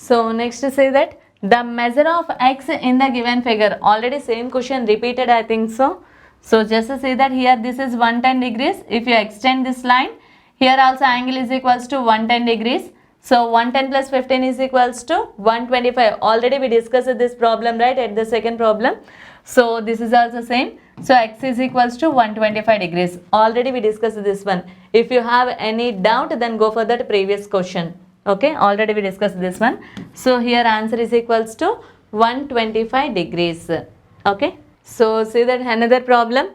So next to say that the measure of x in the given figure, already same question repeated I think so. So just to say that here this is 110 degrees. If you extend this line, here also angle is equals to 110 degrees. So 110 plus 15 is equals to 125. Already we discussed this problem, right, at the second problem. So this is also same. So x is equals to 125 degrees. Already we discussed this one. If you have any doubt, then go for that previous question. Okay, already we discussed this one. So here answer is equals to 125 degrees. Okay, so see that another problem.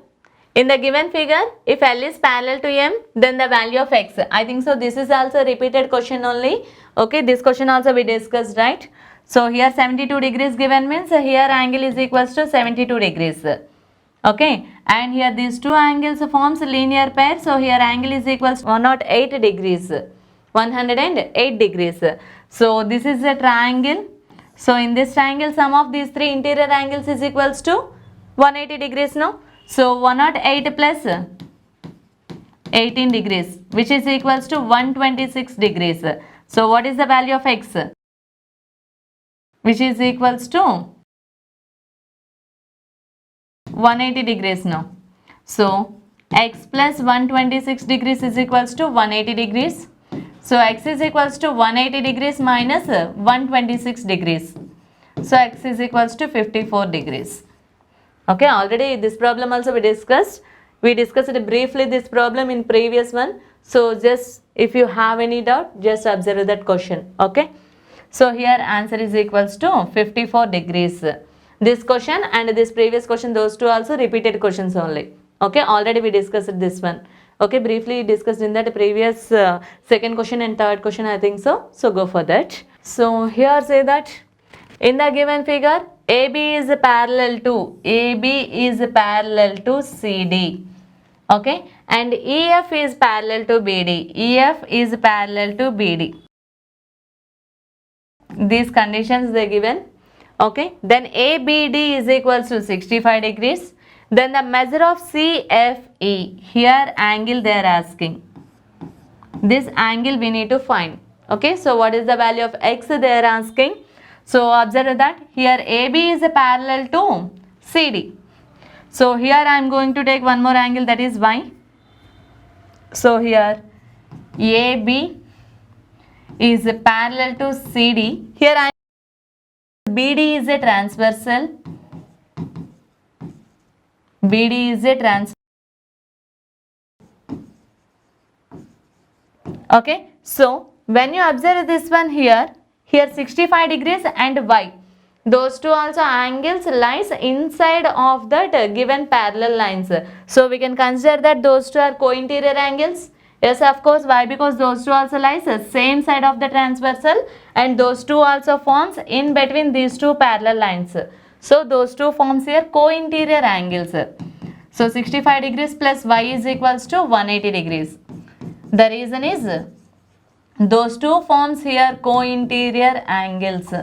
In the given figure, if L is parallel to M, then the value of X. I think so this is also repeated question only. Okay, this question also we discussed, right? So here 72 degrees given means here angle is equals to 72 degrees. Okay, and here these two angles forms linear pair. So here angle is equals to 108 degrees. 108 degrees. So this is a triangle. So in this triangle, sum of these three interior angles is equals to 180 degrees, no? So 108 plus 18 degrees, which is equals to 126 degrees. So what is the value of x? Which is equals to 180 degrees now. So x plus 126 degrees is equals to 180 degrees. So x is equals to 180 degrees minus 126 degrees. So x is equals to 54 degrees. Okay, already this problem also we discussed. We discussed briefly this problem in previous one. So just if you have any doubt, just observe that question. Okay. So here answer is equals to 54 degrees. This question and this previous question, those two also repeated questions only. Okay, already we discussed this one. Okay, briefly discussed in that previous second question and third question I think so. So go for that. So here say that in the given figure, AB is parallel to CD. Okay, and EF is parallel to BD. EF is parallel to BD. These conditions they given. Okay, then ABD is equals to 65 degrees. Then the measure of CFE, here angle they are asking. This angle we need to find. Okay, so what is the value of x they are asking? So observe that here AB is parallel to CD. So here I am going to take one more angle, that is Y. So here AB is parallel to CD. Here BD is a transversal. BD is a transversal. Okay, so when you observe this one here 65 degrees and Y, those two also angles lies inside of that given parallel lines. So we can consider that those two are co-interior angles. Yes, of course. Why? Because those two also lies same side of the transversal and those two also forms in between these two parallel lines. So those two forms here co-interior angles. So 65 degrees plus Y is equals to 180 degrees. The reason is those two forms here co-interior angles.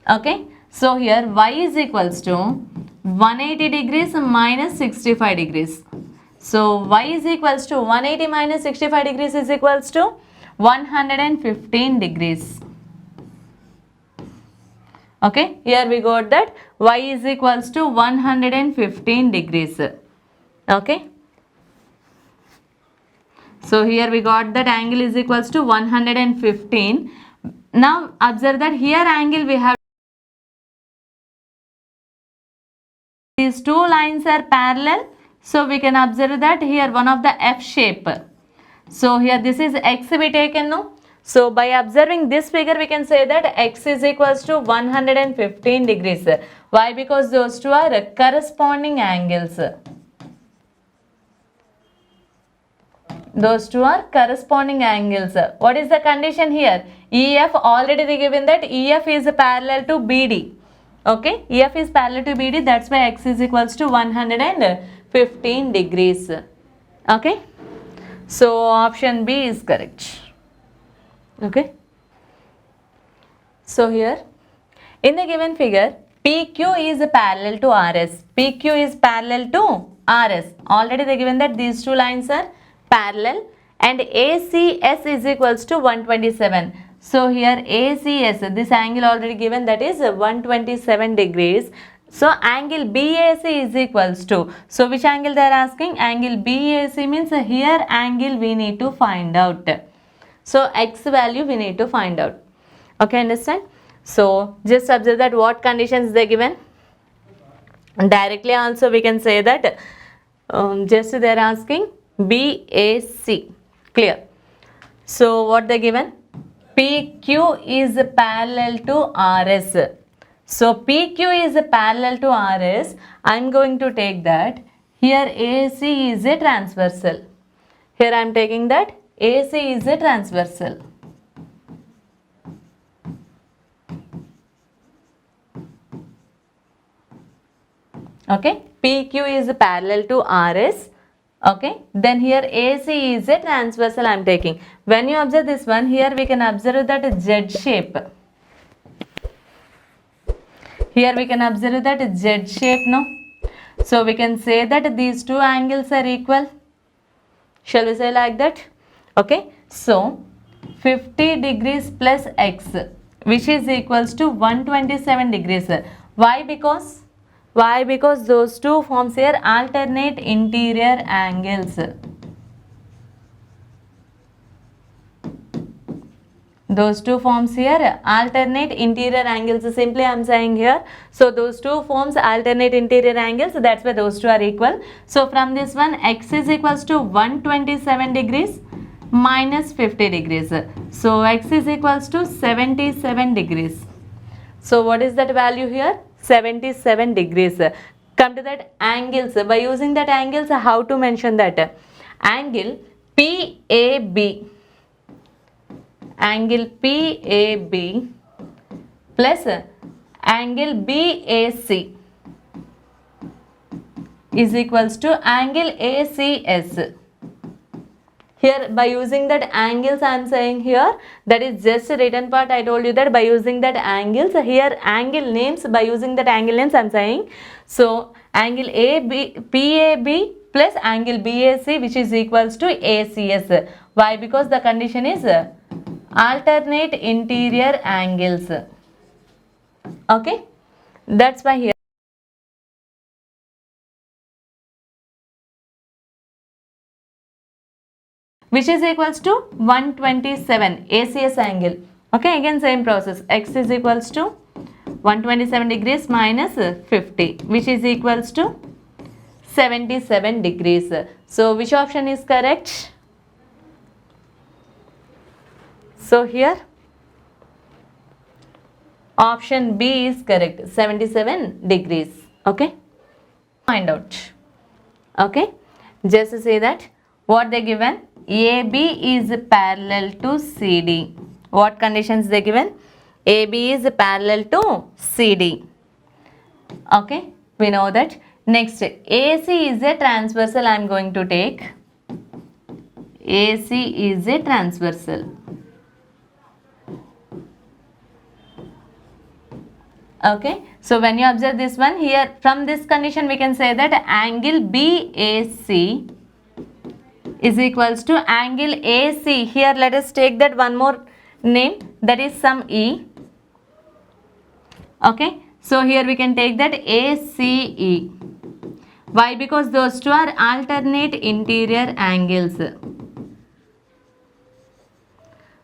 Okay, so here Y is equals to 180 degrees minus 65 degrees. So Y is equals to 180 minus 65 degrees is equals to 115 degrees. Okay, here we got that Y is equals to 115 degrees. Okay. So here we got that angle is equals to 115. Now observe that here angle we have. These two lines are parallel. So we can observe that here one of the F shape. So here this is X we taken, no? So by observing this figure we can say that X is equals to 115 degrees. Why? Because those two are corresponding angles. Those two are corresponding angles. What is the condition here? EF, already they given that EF is parallel to BD. Okay, EF is parallel to BD, that's why X is equals to 115 degrees. Okay, so option B is correct. Okay, so here in the given figure PQ is parallel to RS. PQ is parallel to RS. Already they given that these two lines are parallel and ACS is equals to 127. So here ACS, this angle already given, that is 127 degrees. So angle BAC is equals to, so which angle they are asking? Angle BAC means here angle we need to find out. So x value we need to find out. Okay, understand? So just observe that what conditions they given. Directly also we can say that just they are asking BAC. Clear? So what they given? PQ is parallel to RS. So PQ is parallel to RS. I am going to take that here AC is a transversal. Here I am taking that AC is a transversal. Okay, PQ is parallel to RS. Okay, then here AC is a transversal I am taking. When you observe this one, here we can observe that Z shape. Here we can observe that Z shape, no? So we can say that these two angles are equal. Shall we say like that? Okay, so 50 degrees plus X, which is equals to 127 degrees. Why? Because those two forms here alternate interior angles. Those two forms here alternate interior angles. Simply I am saying here. So those two forms alternate interior angles. That's why those two are equal. So from this one, X is equals to 127 degrees minus 50 degrees. So X is equals to 77 degrees. So what is that value here? 77 degrees. Come to that angles. By using that angles, how to mention that? Angle PAB. Angle PAB plus angle BAC is equals to angle ACS. Here by using that angles I am saying here, that is just a written part. I told you that by using that angles, here angle names, by using that angle names I am saying. So angle PAB plus angle BAC, which is equals to ACS. Why? Because the condition is alternate interior angles. Okay, that's why here. Which is equals to 127 ACS angle. Okay, again same process. X is equals to 127 degrees minus 50, which is equals to 77 degrees. So which option is correct? So here option B is correct, 77 degrees. Okay, find out. Okay, just say that what they given, AB is parallel to CD. What conditions they given? AB is parallel to CD. Okay, we know that. Next, AC is a transversal. I am going to take AC is a transversal. Okay, so when you observe this one here, from this condition we can say that angle BAC is equals to angle AC. Here let us take that one more name, that is some E. Okay, so here we can take that ACE. Why? Because those two are alternate interior angles.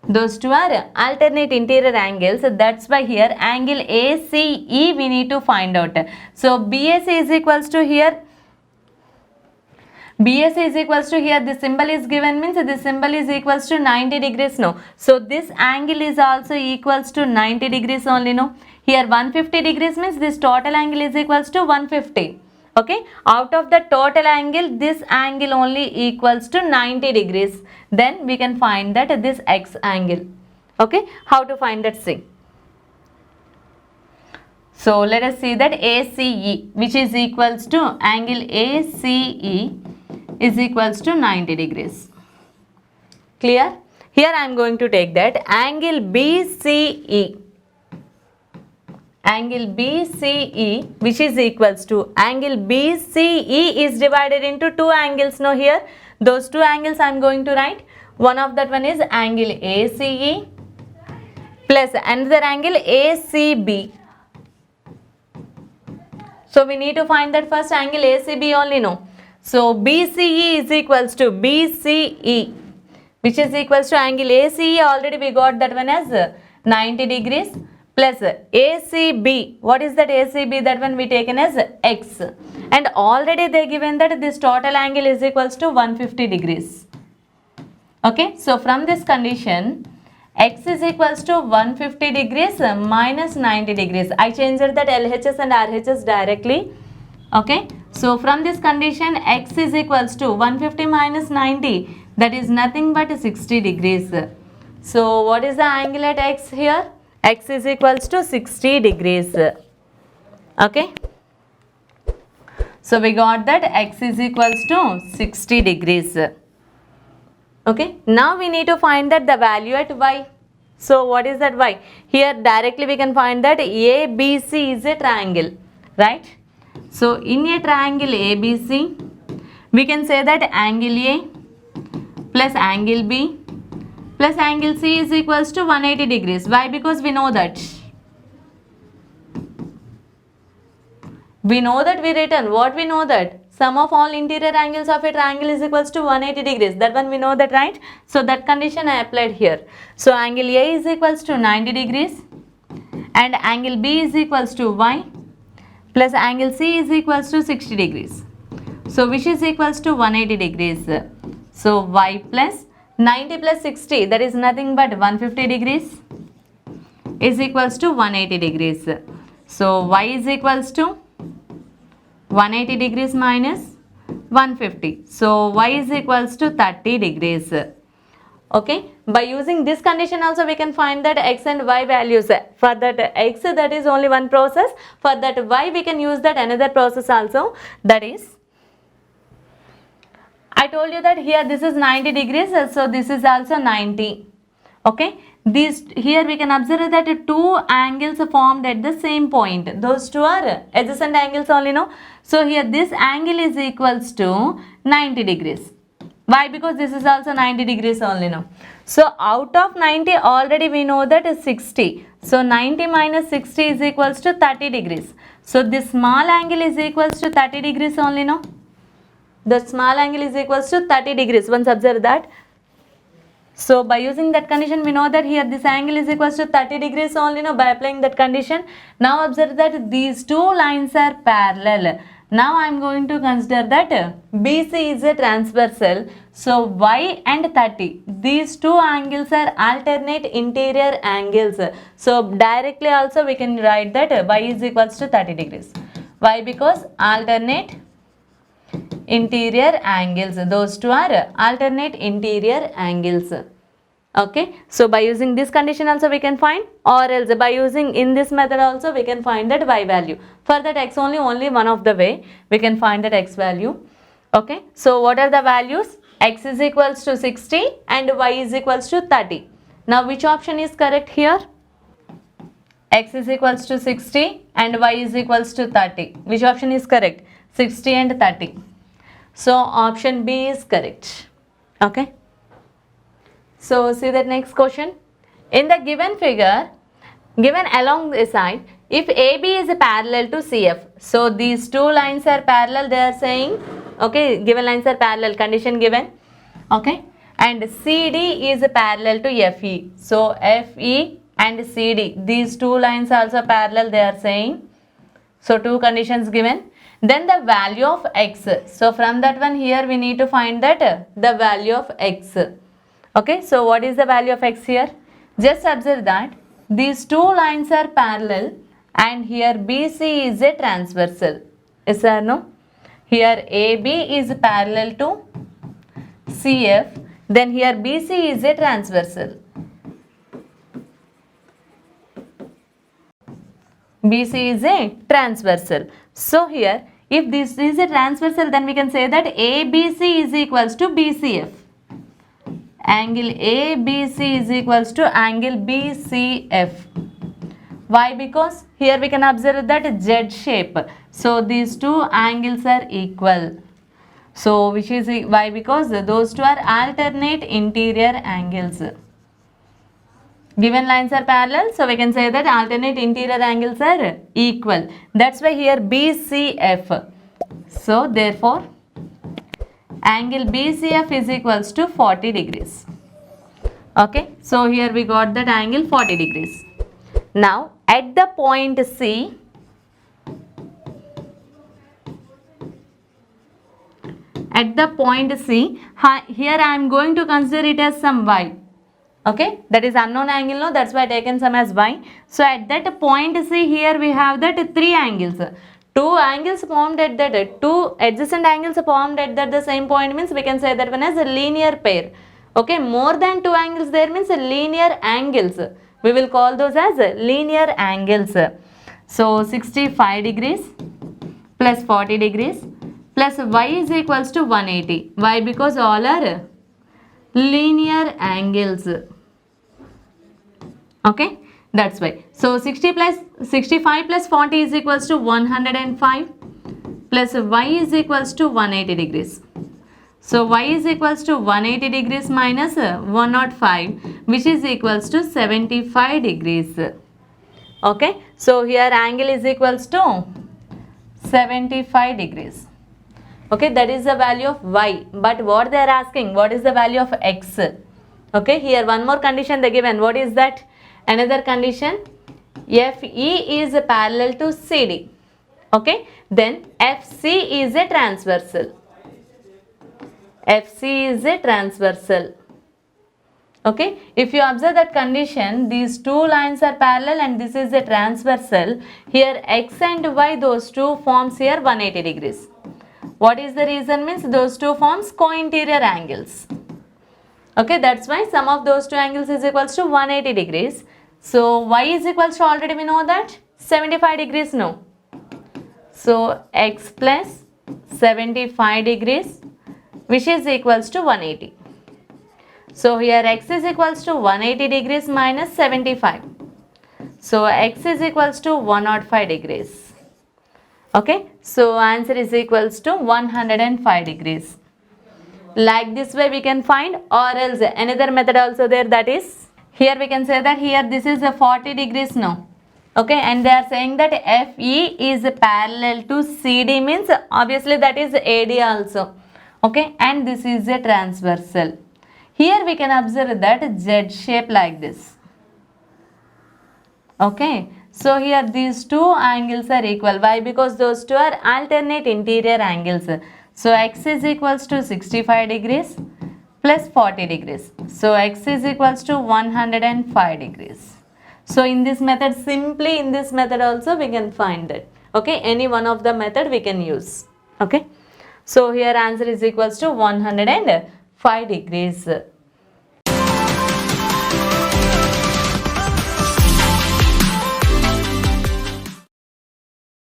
Those two are alternate interior angles. That's why here angle ACE we need to find out. So BAC is equals to here. BAC is equals to here, the symbol is given means this symbol is equals to 90 degrees, no. So this angle is also equals to 90 degrees only, no. Here 150 degrees means this total angle is equals to 150. Okay, out of the total angle, this angle only equals to 90 degrees. Then we can find that this X angle. Okay, how to find that? See. So let us see that ACE, which is equals to angle ACE is equals to 90 degrees. Clear? Here I am going to take that angle BCE. Angle BCE, which is equals to angle BCE is divided into two angles. Now here those two angles I am going to write. One of that one is angle ACE plus another angle ACB. So we need to find that first angle ACB only, no. So BCE is equals to BCE, which is equals to angle ACE. Already we got that one as 90 degrees plus ACB. What is that ACB? That one we taken as X. And already they given that this total angle is equals to 150 degrees. Okay, so from this condition, X is equals to 150 degrees minus 90 degrees. I changed that LHS and RHS directly. Okay, so from this condition, X is equals to 150 minus 90. That is nothing but 60 degrees. So what is the angle at X here? X is equals to 60 degrees. Okay. So we got that X is equals to 60 degrees. Okay, now we need to find that the value at Y. So what is that Y? Here directly we can find that ABC is a triangle, right? So in a triangle ABC, we can say that angle A plus angle B plus angle C is equals to 180 degrees. Why? Because we know that. We know that we written. What we know that? Sum of all interior angles of a triangle is equals to 180 degrees. That one we know that, right? So that condition I applied here. So angle A is equals to 90 degrees and angle B is equals to Y plus angle C is equals to 60 degrees. So which is equals to 180 degrees. So Y plus 90 plus 60, that is nothing but 150 degrees is equals to 180 degrees. So Y is equals to 180 degrees minus 150. So Y is equals to 30 degrees. Okay. By using this condition also we can find that X and Y values. For that X, that is only one process. For that Y we can use that another process also. That is, I told you that here this is 90 degrees. So this is also 90. Okay. These here we can observe that two angles are formed at the same point. Those two are adjacent angles only, no. So here this angle is equals to 90 degrees. Why? Because this is also 90 degrees only, no. So out of 90 already we know that is 60. So 90 minus 60 is equals to 30 degrees. So this small angle is equals to 30 degrees only, no. The small angle is equals to 30 degrees. Once observe that. So by using that condition we know that here this angle is equals to 30 degrees only, no, by applying that condition. Now observe that these two lines are parallel. Now I am going to consider that BC is a transversal. So Y and 30, these two angles are alternate interior angles. So directly also we can write that Y is equals to 30 degrees. Why? Because alternate interior angles. Those two are alternate interior angles. Okay. So by using this condition also we can find, or else by using in this method also we can find that Y value. For that X only one of the way we can find that X value. Okay. So what are the values? X is equals to 60 and Y is equals to 30. Now which option is correct here? X is equals to 60 and Y is equals to 30. Which option is correct? 60 and 30. So option B is correct. Okay. So see that next question. In the given figure, given along the side, if AB is parallel to CF, so these two lines are parallel, they are saying, okay, given lines are parallel, condition given, okay, and CD is parallel to FE. So FE and CD, these two lines also parallel, they are saying. So two conditions given. Then the value of X. So from that one here we need to find that the value of X. Okay, so what is the value of X here? Just observe that these two lines are parallel and here BC is a transversal. Yes or no? Here AB is parallel to CF, then here BC is a transversal. BC is a transversal. So here if this is a transversal, then we can say that ABC is equals to BCF. Angle ABC is equals to angle BCF. Why? Because here we can observe that Z shape. So these two angles are equal. So which is why? Because those two are alternate interior angles. Given lines are parallel, so we can say that alternate interior angles are equal. That's why here BCF. So therefore, angle BCF is equals to 40 degrees. Okay, so here we got that angle 40 degrees. Now at the point C, here I am going to consider it as some y. Okay, that is unknown angle, no, that's why I taken some as y. So at that point C, here we have that three angles. Two angles formed at that, two adjacent angles formed at that the same point means we can say that one as a linear pair. Okay, more than two angles there means linear angles. We will call those as linear angles. So 65 degrees plus 40 degrees plus y is equals to 180. Why? Because all are linear angles. Okay, that's why. So 65 plus 40 is equals to 105 plus y is equals to 180 degrees. So y is equals to 180 degrees minus 105, which is equals to 75 degrees. Okay, so here angle is equals to 75 degrees. Okay, that is the value of y, but what they are asking, what is the value of x? Okay, here one more condition they given. What is that? Another condition, FE is parallel to CD. Okay, then FC is a transversal. FC is a transversal. Okay, if you observe that condition, these two lines are parallel and this is a transversal. Here x and y, those two forms here 180 degrees. What is the reason? Means those two forms co-interior angles. Okay, that's why sum of those two angles is equals to 180 degrees. So y is equals to, already we know that 75 degrees, no. So x plus 75 degrees, which is equals to 180. So here x is equals to 180 degrees minus 75. So x is equals to 105 degrees. Okay, so answer is equals to 105 degrees. Like this way we can find, or else another method also there, that is, here we can say that here this is a 40 degrees, no. Okay, and they are saying that FE is parallel to CD means obviously that is AD also. Okay, and this is a transversal. Here we can observe that Z shape like this. Okay, so here these two angles are equal. Why? Because those two are alternate interior angles. So x is equals to 65 degrees plus 40 degrees. So x is equals to 105 degrees. So in this method, simply in this method also we can find that. Okay, any one of the method we can use. Okay, so here answer is equals to 105 degrees.